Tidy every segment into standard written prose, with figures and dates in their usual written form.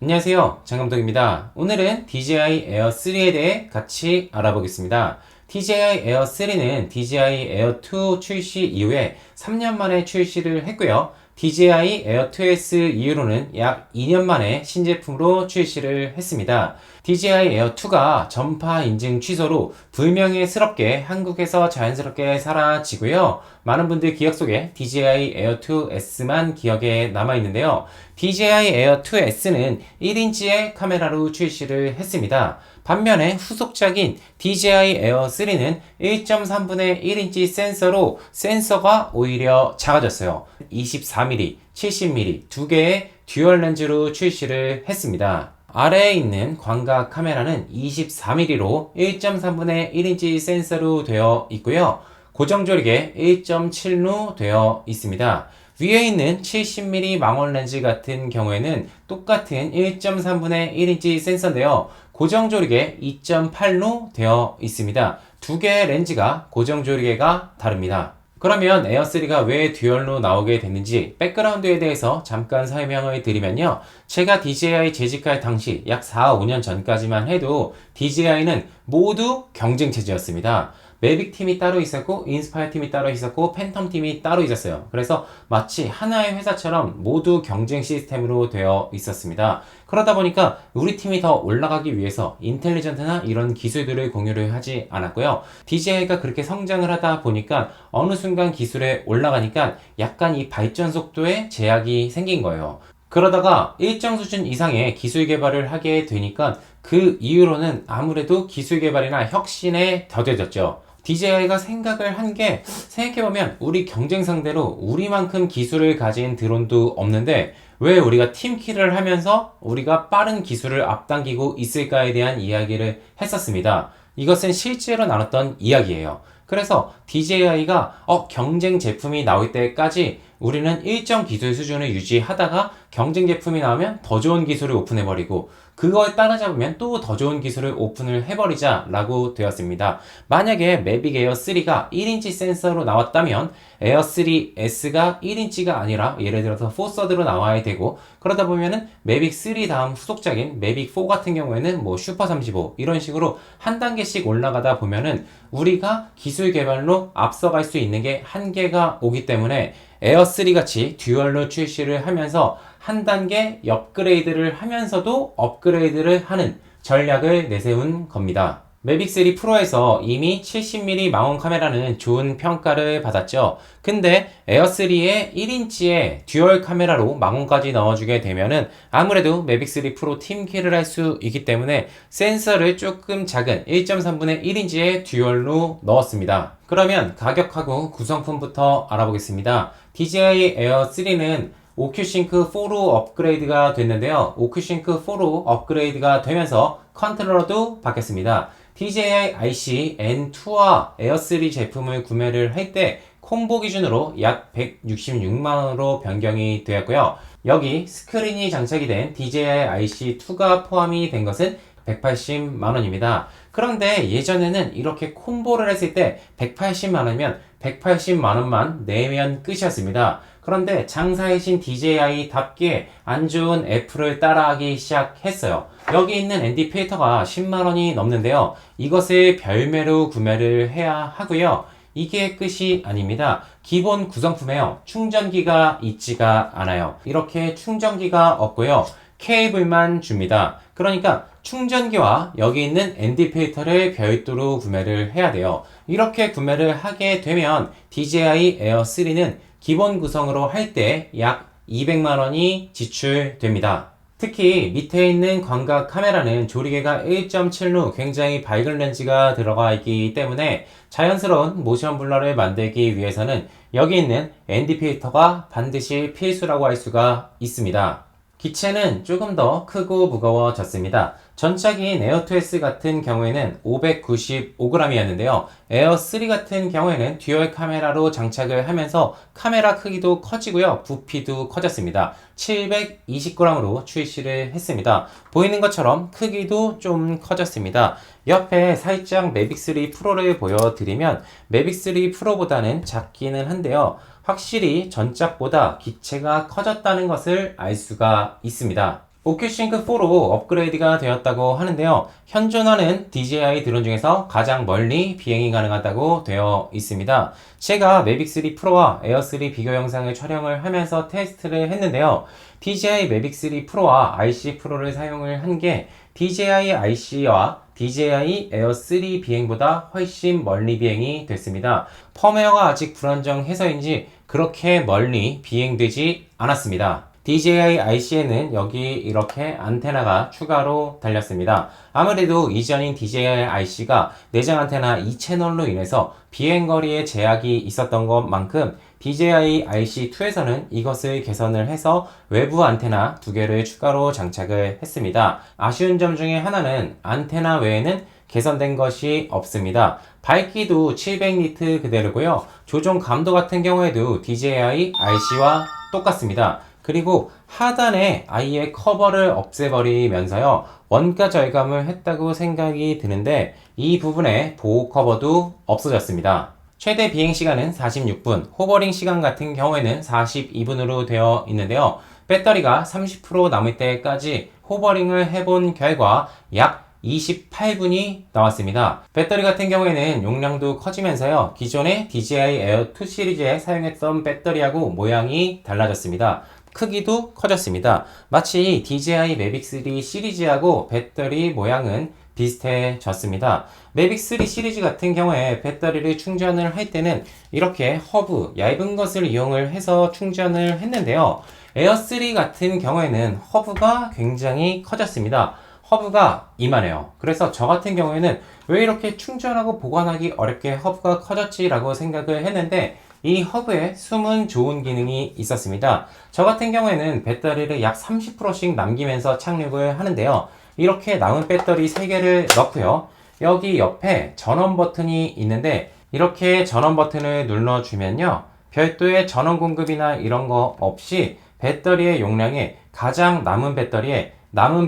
안녕하세요, 장감독입니다. 오늘은 DJI Air 3에 대해 같이 알아보겠습니다. DJI Air 3는 DJI Air 2 출시 이후에 3년 만에 출시를 했고요. DJI Air 2S 이후로는 약 2년 만에 신제품으로 출시를 했습니다. DJI Air 2가 전파 인증 취소로 불명예스럽게 한국에서 자연스럽게 사라지고요. 많은 분들 기억 속에 DJI Air 2S만 기억에 남아있는데요. DJI Air 2S는 1인치의 카메라로 출시를 했습니다. 반면에 후속작인 DJI Air 3는 1.3분의 1인치 센서로 센서가 오히려 작아졌어요. 24mm, 70mm 두 개의 듀얼 렌즈로 출시를 했습니다. 아래에 있는 광각 카메라는 24mm로 1.3분의 1인치 센서로 되어 있고요. 고정 조리개 1.7로 되어 있습니다. 위에 있는 70mm 망원 렌즈 같은 경우에는 똑같은 1.3분의 1인치 센서인데요. 고정 조리개 2.8로 되어 있습니다. 두 개의 렌즈가 고정 조리개가 다릅니다. 그러면 에어3가 왜 듀얼로 나오게 됐는지 백그라운드에 대해서 잠깐 설명을 드리면요. 제가 DJI 재직할 당시 약 4, 5년 전까지만 해도 DJI는 모두 경쟁 체제였습니다. 매빅 팀이 따로 있었고 인스파이어 팀이 따로 있었고 팬텀 팀이 따로 있었어요. 그래서 마치 하나의 회사처럼 모두 경쟁 시스템으로 되어 있었습니다. 그러다 보니까 우리 팀이 더 올라가기 위해서 인텔리전트나 이런 기술들을 공유를 하지 않았고요. DJI가 그렇게 성장을 하다 보니까 어느 순간 기술에 올라가니까 약간 이 발전 속도에 제약이 생긴 거예요. 그러다가 일정 수준 이상의 기술 개발을 하게 되니까 그 이후로는 아무래도 기술 개발이나 혁신에 더뎌졌죠. DJI가 생각을 한 게 생각해보면 우리 경쟁 상대로 우리만큼 기술을 가진 드론도 없는데 왜 우리가 팀킬을 하면서 우리가 빠른 기술을 앞당기고 있을까에 대한 이야기를 했었습니다. 이것은 실제로 나눴던 이야기예요. 그래서 DJI가 경쟁 제품이 나올 때까지 우리는 일정 기술 수준을 유지하다가 경쟁 제품이 나오면 더 좋은 기술을 오픈해버리고 그거에 따라잡으면 또 더 좋은 기술을 오픈을 해버리자 라고 되었습니다. 만약에 매빅 에어 3가 1인치 센서로 나왔다면 에어 3S가 1인치가 아니라 예를 들어서 4서드로 나와야 되고 그러다 보면은 매빅 3 다음 후속작인 매빅 4 같은 경우에는 뭐 슈퍼 35 이런 식으로 한 단계씩 올라가다 보면은 우리가 기술 개발로 앞서갈 수 있는 게 한계가 오기 때문에 에어 3 같이 듀얼로 출시를 하면서 한 단계 업그레이드를 하면서도 업그레이드를 하는 전략을 내세운 겁니다. 매빅 3 프로에서 이미 70mm 망원 카메라는 좋은 평가를 받았죠. 근데 에어 3의 1인치의 듀얼 카메라로 망원까지 넣어주게 되면은 아무래도 매빅 3 프로 팀킬을 할 수 있기 때문에 센서를 조금 작은 1.3분의 1인치의 듀얼로 넣었습니다. 그러면 가격하고 구성품부터 알아보겠습니다. DJI Air 3는 오큐싱크 4로 업그레이드가 됐는데요. 오큐싱크 4로 업그레이드가 되면서 컨트롤러도 바뀌었습니다. DJI IC N2와 Air 3 제품을 구매를 할 때 콤보 기준으로 약 166만원으로 변경이 되었고요. 여기 스크린이 장착이 된 DJI IC2가 포함이 된 것은 180만원입니다. 그런데 예전에는 이렇게 콤보를 했을 때 180만원이면 180만원만 내면 끝이었습니다. 그런데 장사이신 DJI답게 안 좋은 애플을 따라하기 시작했어요. 여기 있는 ND 필터가 10만원이 넘는데요. 이것을 별매로 구매를 해야 하고요. 이게 끝이 아닙니다. 기본 구성품에요. 충전기가 있지가 않아요. 이렇게 충전기가 없고요. 케이블만 줍니다. 그러니까 충전기와 여기 있는 ND 필터를 별도로 구매를 해야 돼요. 이렇게 구매를 하게 되면 DJI Air 3는 기본 구성으로 할 때 약 200만원이 지출됩니다. 특히 밑에 있는 광각 카메라는 조리개가 1.7로 굉장히 밝은 렌즈가 들어가 있기 때문에 자연스러운 모션 블러를 만들기 위해서는 여기 있는 ND 필터가 반드시 필수라고 할 수가 있습니다. 기체는 조금 더 크고 무거워졌습니다. 전작인 에어2S 같은 경우에는 595g이었는데요. 에어3 같은 경우에는 듀얼 카메라로 장착을 하면서 카메라 크기도 커지고요. 부피도 커졌습니다. 720g으로 출시를 했습니다. 보이는 것처럼 크기도 좀 커졌습니다. 옆에 살짝 매빅3 프로를 보여드리면 매빅3 프로보다는 작기는 한데요. 확실히 전작보다 기체가 커졌다는 것을 알 수가 있습니다. OcuSync 4로 업그레이드가 되었다고 하는데요. 현존하는 DJI 드론 중에서 가장 멀리 비행이 가능하다고 되어 있습니다. 제가 매빅 3 프로와 에어 3 비교 영상을 촬영을 하면서 테스트를 했는데요. DJI 매빅 3 프로와 IC 프로를 사용을 한 게 DJI IC와 DJI 에어 3 비행보다 훨씬 멀리 비행이 됐습니다. 펌웨어가 아직 불안정해서인지 그렇게 멀리 비행되지 않았습니다. DJI IC에는 여기 이렇게 안테나가 추가로 달렸습니다. 아무래도 이전인 DJI IC가 내장 안테나 2채널로 인해서 비행거리에 제약이 있었던 것만큼 DJI IC2에서는 이것을 개선을 해서 외부 안테나 2개를 추가로 장착을 했습니다. 아쉬운 점 중에 하나는 안테나 외에는 개선된 것이 없습니다. 밝기도 700니트 그대로고요. 조종 감도 같은 경우에도 DJI IC와 똑같습니다. 그리고 하단에 아예 커버를 없애버리면서요. 원가 절감을 했다고 생각이 드는데 이 부분에 보호 커버도 없어졌습니다. 최대 비행 시간은 46분, 호버링 시간 같은 경우에는 42분으로 되어 있는데요. 배터리가 30% 남을 때까지 호버링을 해본 결과 약 28분이 나왔습니다. 배터리 같은 경우에는 용량도 커지면서요. 기존의 DJI Air 2 시리즈에 사용했던 배터리하고 모양이 달라졌습니다. 크기도 커졌습니다. 마치 DJI 매빅 3 시리즈하고 배터리 모양은 비슷해졌습니다. 매빅 3 시리즈 같은 경우에 배터리를 충전을 할 때는 이렇게 허브, 얇은 것을 이용을 해서 충전을 했는데요. 에어 3 같은 경우에는 허브가 굉장히 커졌습니다. 허브가 이만해요. 그래서 저 같은 경우에는 왜 이렇게 충전하고 보관하기 어렵게 허브가 커졌지 라고 생각을 했는데 이 허브에 숨은 좋은 기능이 있었습니다. 저 같은 경우에는 배터리를 약 30%씩 남기면서 착륙을 하는데요. 이렇게 남은 배터리 3개를 넣고요. 여기 옆에 전원 버튼이 있는데 이렇게 전원 버튼을 눌러주면요. 별도의 전원 공급이나 이런 거 없이 배터리의 용량에 가장 남은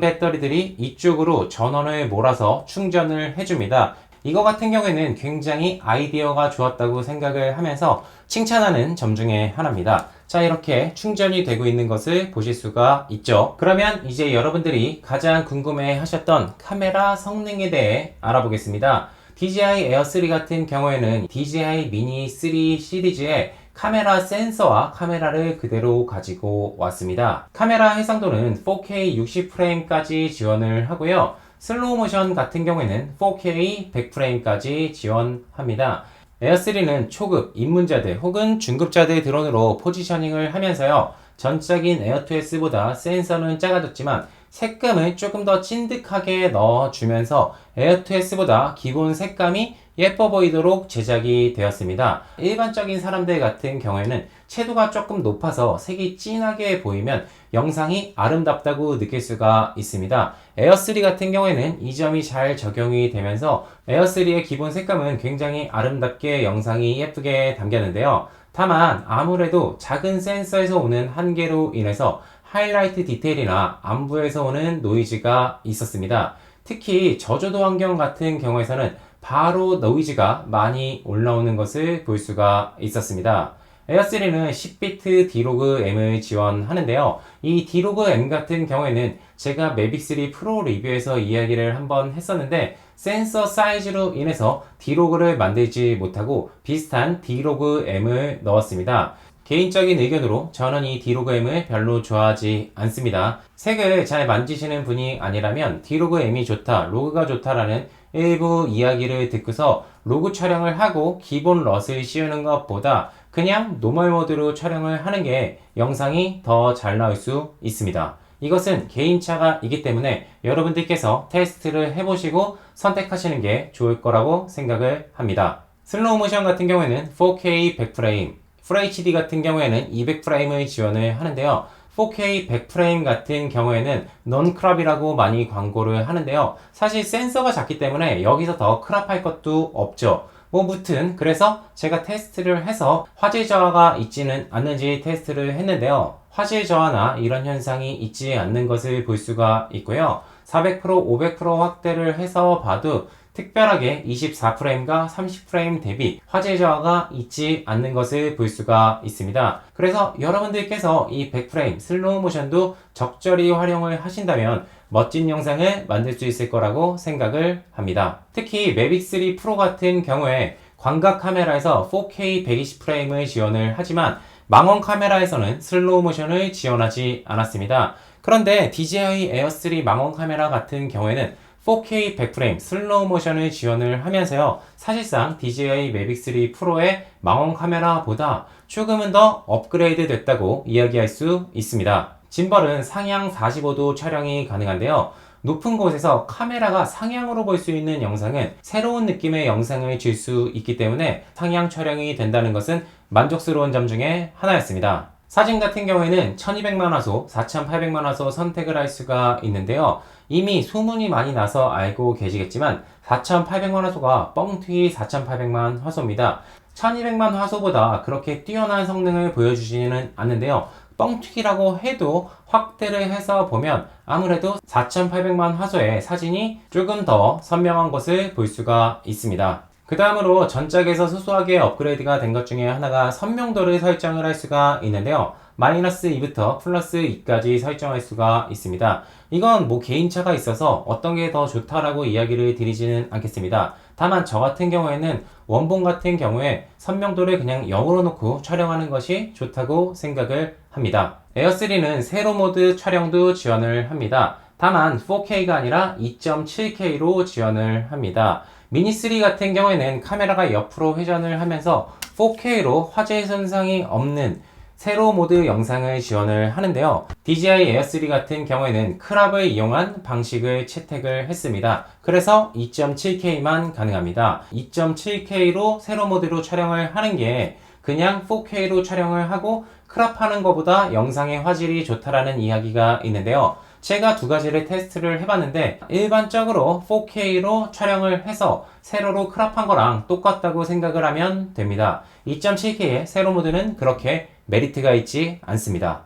배터리들이 이쪽으로 전원을 몰아서 충전을 해줍니다. 이거 같은 경우에는 굉장히 아이디어가 좋았다고 생각을 하면서 칭찬하는 점 중에 하나입니다. 자, 이렇게 충전이 되고 있는 것을 보실 수가 있죠. 그러면 이제 여러분들이 가장 궁금해 하셨던 카메라 성능에 대해 알아보겠습니다. DJI Air 3 같은 경우에는 DJI 미니 3 시리즈의 카메라 센서와 카메라를 그대로 가지고 왔습니다. 카메라 해상도는 4K 60프레임까지 지원을 하고요. 슬로우 모션 같은 경우에는 4K 100프레임까지 지원합니다. 에어3는 초급, 입문자들 혹은 중급자들 드론으로 포지셔닝을 하면서요. 전작인 에어2S보다 센서는 작아졌지만 색감을 조금 더 찐득하게 넣어주면서 에어2S보다 기본 색감이 예뻐 보이도록 제작이 되었습니다. 일반적인 사람들 같은 경우에는 채도가 조금 높아서 색이 진하게 보이면 영상이 아름답다고 느낄 수가 있습니다. 에어3 같은 경우에는 이 점이 잘 적용이 되면서 에어3의 기본 색감은 굉장히 아름답게 영상이 예쁘게 담겼는데요. 다만 아무래도 작은 센서에서 오는 한계로 인해서 하이라이트 디테일이나 안부에서 오는 노이즈가 있었습니다. 특히 저조도 환경 같은 경우에서는 바로 노이즈가 많이 올라오는 것을 볼 수가 있었습니다. 에어3는 10비트 D-Log M을 지원하는데요. 이 D-Log M 같은 경우에는 제가 매빅 3 프로 리뷰에서 이야기를 한번 했었는데 센서 사이즈로 인해서 D-Log를 만들지 못하고 비슷한 D-Log M을 넣었습니다. 개인적인 의견으로 저는 이 D-Log M을 별로 좋아하지 않습니다. 색을 잘 만지시는 분이 아니라면 D-Log M이 좋다, 로그가 좋다라는 일부 이야기를 듣고서 로그 촬영을 하고 기본 럿을 씌우는 것보다 그냥 노멀 모드로 촬영을 하는 게 영상이 더 잘 나올 수 있습니다. 이것은 개인차가 있기 때문에 여러분들께서 테스트를 해보시고 선택하시는 게 좋을 거라고 생각을 합니다. 슬로우 모션 같은 경우에는 4K 100프레임, FHD 같은 경우에는 200프레임을 지원을 하는데요. 4K 100프레임 같은 경우에는 non-crop이라고 많이 광고를 하는데요. 사실 센서가 작기 때문에 여기서 더 크롭할 것도 없죠. 무튼 그래서 제가 테스트를 해서 화질 저하가 있지는 않는지 테스트를 했는데요. 화질 저하나 이런 현상이 있지 않는 것을 볼 수가 있고요. 400%, 500% 확대를 해서 봐도 특별하게 24프레임과 30프레임 대비 화질 저하가 있지 않는 것을 볼 수가 있습니다. 그래서 여러분들께서 이 100프레임 슬로우 모션도 적절히 활용을 하신다면 멋진 영상을 만들 수 있을 거라고 생각을 합니다. 특히 매빅 3 프로 같은 경우에 광각 카메라에서 4K 120프레임을 지원을 하지만 망원 카메라에서는 슬로우 모션을 지원하지 않았습니다. 그런데 DJI Air 3 망원 카메라 같은 경우에는 4K 100프레임 슬로우 모션을 지원을 하면서요, 사실상 DJI 매빅 3 프로의 망원 카메라보다 조금은 더 업그레이드 됐다고 이야기할 수 있습니다. 짐벌은 상향 45도 촬영이 가능한데요. 높은 곳에서 카메라가 상향으로 볼 수 있는 영상은 새로운 느낌의 영상을 줄 수 있기 때문에 상향 촬영이 된다는 것은 만족스러운 점 중에 하나였습니다. 사진 같은 경우에는 1200만 화소, 4800만 화소 선택을 할 수가 있는데요. 이미 소문이 많이 나서 알고 계시겠지만 4800만 화소가 뻥튀기 4800만 화소입니다. 1200만 화소보다 그렇게 뛰어난 성능을 보여주지는 않는데요. 뻥튀기라고 해도 확대를 해서 보면 아무래도 4800만 화소의 사진이 조금 더 선명한 것을 볼 수가 있습니다. 그 다음으로 전작에서 소소하게 업그레이드가 된 것 중에 하나가 선명도를 설정을 할 수가 있는데요. 마이너스 2부터 플러스 2까지 설정할 수가 있습니다. 이건 뭐 개인차가 있어서 어떤 게 더 좋다라고 이야기를 드리지는 않겠습니다. 다만 저 같은 경우에는 원본 같은 경우에 선명도를 그냥 0으로 놓고 촬영하는 것이 좋다고 생각을 합니다. 에어3는 세로 모드 촬영도 지원을 합니다. 다만 4K가 아니라 2.7K로 지원을 합니다. 미니3 같은 경우에는 카메라가 옆으로 회전을 하면서 4K로 화질 손상이 없는 세로 모드 영상을 지원을 하는데요. DJI Air 3 같은 경우에는 크랍을 이용한 방식을 채택을 했습니다. 그래서 2.7K만 가능합니다. 2.7K로 세로 모드로 촬영을 하는 게 그냥 4K로 촬영을 하고 크랍하는 것보다 영상의 화질이 좋다라는 이야기가 있는데요. 제가 두 가지를 테스트를 해봤는데 일반적으로 4K로 촬영을 해서 세로로 크랍한 거랑 똑같다고 생각을 하면 됩니다. 2.7K의 세로 모드는 그렇게 메리트가 있지 않습니다.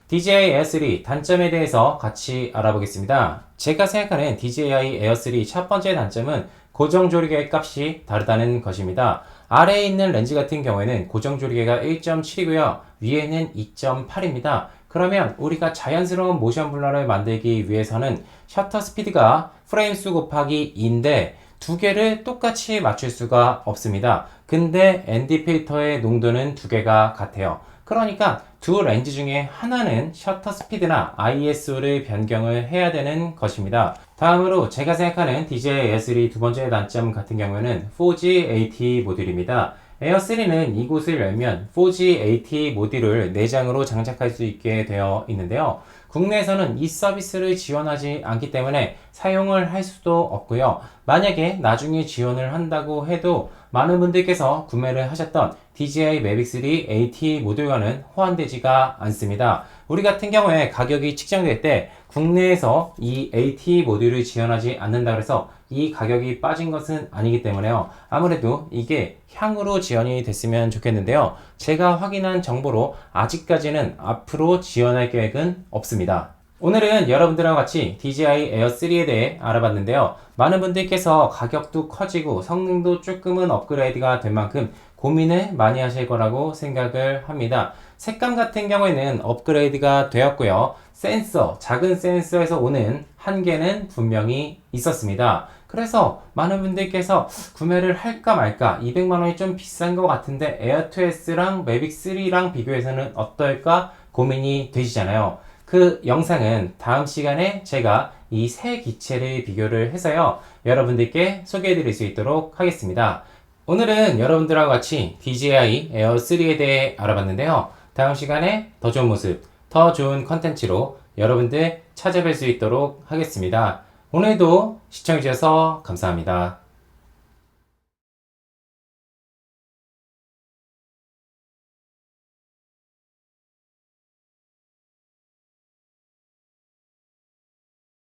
DJI Air 3 단점에 대해서 같이 알아보겠습니다. 제가 생각하는 DJI Air 3 첫 번째 단점은 고정 조리개 값이 다르다는 것입니다. 아래에 있는 렌즈 같은 경우에는 고정 조리개가 1.7이고요. 위에는 2.8입니다. 그러면 우리가 자연스러운 모션 블러를 만들기 위해서는 셔터 스피드가 프레임 수 곱하기 2인데 두 개를 똑같이 맞출 수가 없습니다. 근데 ND 필터의 농도는 두 개가 같아요. 그러니까 두 렌즈 중에 하나는 셔터 스피드나 ISO를 변경을 해야 되는 것입니다. 다음으로 제가 생각하는 DJI Air 3 두 번째 단점 같은 경우에는 4G AT 모듈입니다. 에어 3는 이곳을 열면 4G AT 모듈을 내장으로 장착할 수 있게 되어 있는데요. 국내에서는 이 서비스를 지원하지 않기 때문에 사용을 할 수도 없고요. 만약에 나중에 지원을 한다고 해도 많은 분들께서 구매를 하셨던 DJI Mavic 3 AT 모듈과는 호환되지가 않습니다. 우리 같은 경우에 가격이 측정될 때 국내에서 이 AT 모듈을 지원하지 않는다 그래서 이 가격이 빠진 것은 아니기 때문에요. 아무래도 이게 향후로 지원이 됐으면 좋겠는데요. 제가 확인한 정보로 아직까지는 앞으로 지원할 계획은 없습니다. 오늘은 여러분들과 같이 DJI Air 3에 대해 알아봤는데요. 많은 분들께서 가격도 커지고 성능도 조금은 업그레이드가 된 만큼 고민을 많이 하실 거라고 생각을 합니다. 색감 같은 경우에는 업그레이드가 되었고요. 센서, 작은 센서에서 오는 한계는 분명히 있었습니다. 그래서 많은 분들께서 구매를 할까 말까 200만원이 좀 비싼 것 같은데 에어2S랑 매빅 3랑 비교해서는 어떨까 고민이 되시잖아요. 그 영상은 다음 시간에 제가 이 세 기체를 비교를 해서요 여러분들께 소개해 드릴 수 있도록 하겠습니다. 오늘은 여러분들하고 같이 DJI Air 3에 대해 알아봤는데요. 다음 시간에 더 좋은 모습, 더 좋은 컨텐츠로 여러분들 찾아뵐 수 있도록 하겠습니다. 오늘도 시청해주셔서 감사합니다.